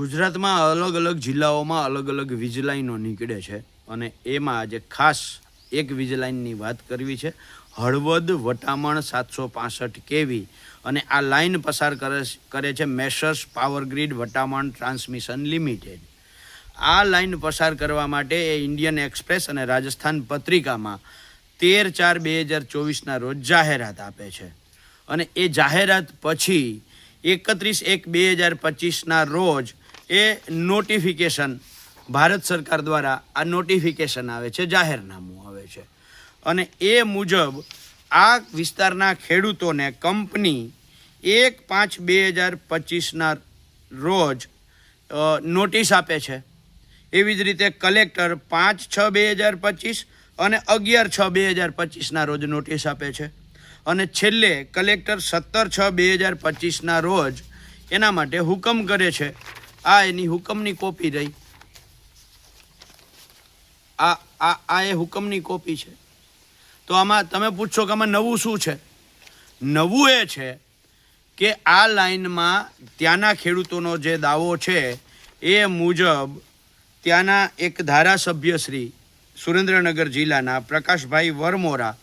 ગુજરાતમાં અલગ અલગ જિલ્લાઓમાં અલગ અલગ વીજ લાઈનો નીકળે છે અને એમાં આજે ખાસ એક વીજ લાઈનની વાત કરવી છે। હળવદ વટામણ 765 કેવી અને આ લાઈન પસાર કરે છે Messrs power grid Vataman transmission limited. આ લાઈન પસાર કરવા માટે એ ઇન્ડિયન એક્સપ્રેસ અને રાજસ્થાન પત્રિકામાં 13/4/2024ના રોજ જાહેરાત આપે છે અને એ જાહેરાત પછી 31/1/2025ના રોજ એ નોટિફિકેશન ભારત સરકાર દ્વારા આ નોટિફિકેશન આવે છે, જાહેરનામું આવે છે અને એ મુજબ આ વિસ્તારના ખેડૂતોને કંપની 1/5/2025ના રોજ નોટિસ આપે છે। એવી જ રીતે કલેક્ટર 5/6/2025 અને 11/6/2025ના રોજ નોટિસ આપે છે અને છેલ્લે કલેક્ટર 17/6/2025ના રોજ એના માટે હુકમ કરે છે। આ એની હુકમની કોપી રહી, આ એ હુકમની કોપી છે। તો આમાં તમે પૂછશો કે આમાં નવું શું છે? નવું એ છે કે આ લાઈનમાં ત્યાંના ખેડૂતોનો જે દાવો છે એ મુજબ ત્યાંના એક ધારાસભ્ય શ્રી સુરેન્દ્રનગર જિલ્લાના પ્રકાશભાઈ વરમોરા,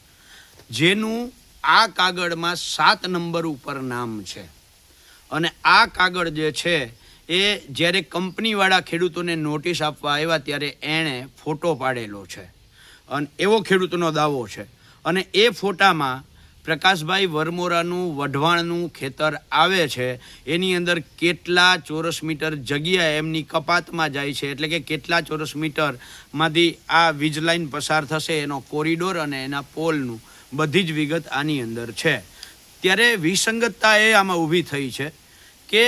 જેનું આ કાગળમાં 7 નંબર ઉપર નામ છે અને આ કાગળ જે છે એ જ્યારે કંપનીવાળા ખેડૂતોને નોટિસ આપવા આવ્યા ત્યારે એણે ફોટો પાડેલો છે અને એવો ખેડૂતોનો દાવો છે અને એ ફોટામાં પ્રકાશભાઈ વરમોરાનું વઢવાણનું ખેતર આવે છે। એની અંદર કેટલા ચોરસ મીટર જગ્યા એમની કપાતમાં જાય છે, એટલે કે કેટલા ચોરસ મીટરમાંથી આ વીજ લાઈન પસાર થશે, એનો કોરિડોર અને એના પોલનું બધી જ વિગત આની અંદર છે। ત્યારે વિસંગતતા એ આમાં ઊભી થઈ છે કે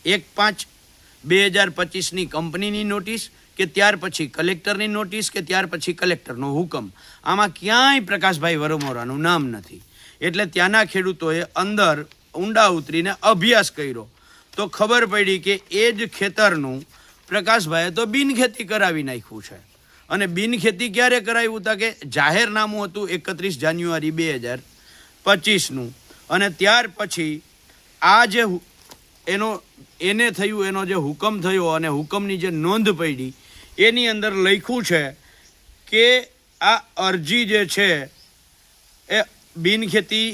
1/5/2025ની કંપનીની નોટિસ કે ત્યાર પછી કલેક્ટરની નોટિસ કે ત્યાર પછી કલેક્ટરનો હુકમ, આમાં ક્યાંય પ્રકાશભાઈ વરમોરાનું નામ નથી। એટલે ત્યાંના ખેડૂતોએ અંદર ઊંડા ઉતરીને અભ્યાસ કર્યો તો ખબર પડી કે એ જ ખેતરનું પ્રકાશભાઈએ તો બિનખેતી કરાવી નાખ્યું છે અને બિનખેતી ક્યારે કરાવ્યું હતા કે જાહેરનામું હતું 31 જાન્યુઆરી 2025નું અને ત્યાર પછી આ જે એને થયું, એનો જે હુકમ થયો અને હુકમની જે નોંધ પડી એની અંદર લખ્યું છે કે આ અરજી જે છે એ બિનખેતી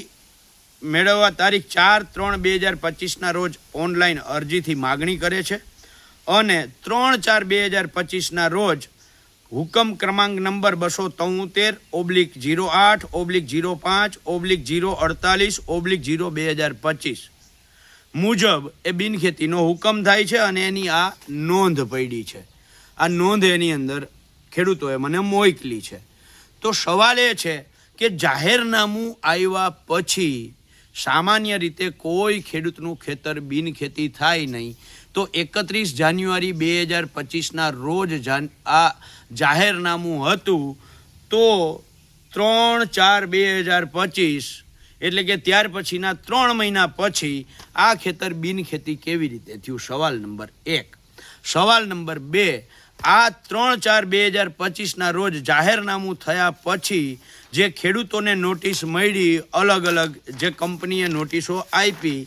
મેળવવા તારીખ 4/3/2025ના રોજ ઓનલાઈન અરજીથી માગણી કરે છે અને 3/4/2025ના રોજ હુકમ ક્રમાંક નંબર 273/08/05/048/02025 મુજબ એ બિનખેતીનો હુકમ થાય છે અને એની આ નોંધ પડી છે। આ નોંધ એની અંદર ખેડૂતોએ મને મોકલી છે। તો સવાલ એ છે કે જાહેરનામું આવ્યા પછી સામાન્ય રીતે કોઈ ખેડૂતનું ખેતર બિનખેતી થાય નહીં, તો 31 જાન્યુઆરી 2025ના રોજ આ જાહેરનામું હતું તો 3/4/2025 એટલે કે ત્યાર પછીના 3 મહિના પછી આ ખેતર બિનખેતી કેવી રીતે થયું? સવાલ નંબર 1। સવાલ નંબર 2, આ 3/4/2025ના રોજ જાહેરનામું થયા પછી જે ખેડૂતોને નોટિસ મળી, અલગ અલગ જે કંપનીએ નોટિસો આપી,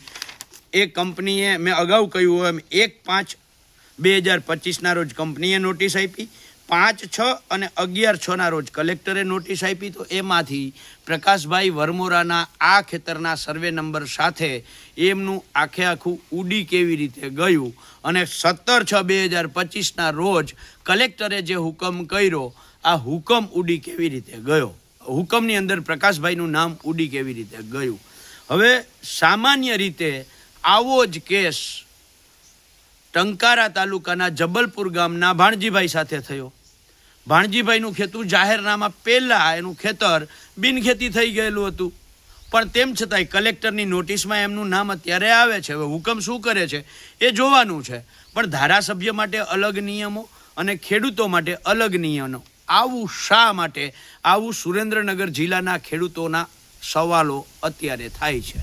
એ કંપનીએ મેં અગાઉ કહ્યું એમ 1/5/2025ના રોજ કંપનીએ નોટિસ આપી, 5/6 અને 11/6ના રોજ કલેક્ટરે નોટિસ આપી। તો એમાંથી પ્રકાશભાઈ વરમોરાના આ ખેતરના સર્વે નંબર સાથે એમનું આખું ઉડી કેવી રીતે ગયું અને 17/6/2025ના રોજ કલેક્ટરે જે હુકમ કર્યો, આ હુકમ ઉડી કેવી રીતે ગયો, હુકમની અંદર પ્રકાશભાઈનું નામ ઉડી કેવી રીતે ગયું? હવે સામાન્ય રીતે આવો જ કેસ ટંકારા તાલુકાના જબલપુર ગામના ભાણજીભાઈ સાથે થયો। ભાણજીભાઈનું ખેતર જાહેરનામા પહેલાં એનું ખેતર બિનખેતી થઈ ગયેલું હતું, પણ તેમ છતાંય કલેક્ટરની નોટિસમાં એમનું નામ અત્યારે આવે છે। હવે હુકમ શું કરે છે એ જોવાનું છે, પણ ધારાસભ્ય માટે અલગ નિયમો અને ખેડૂતો માટે અલગ નિયમો, આવું શા માટે? આવું સુરેન્દ્રનગર જિલ્લાના ખેડૂતોના સવાલો અત્યારે થાય છે।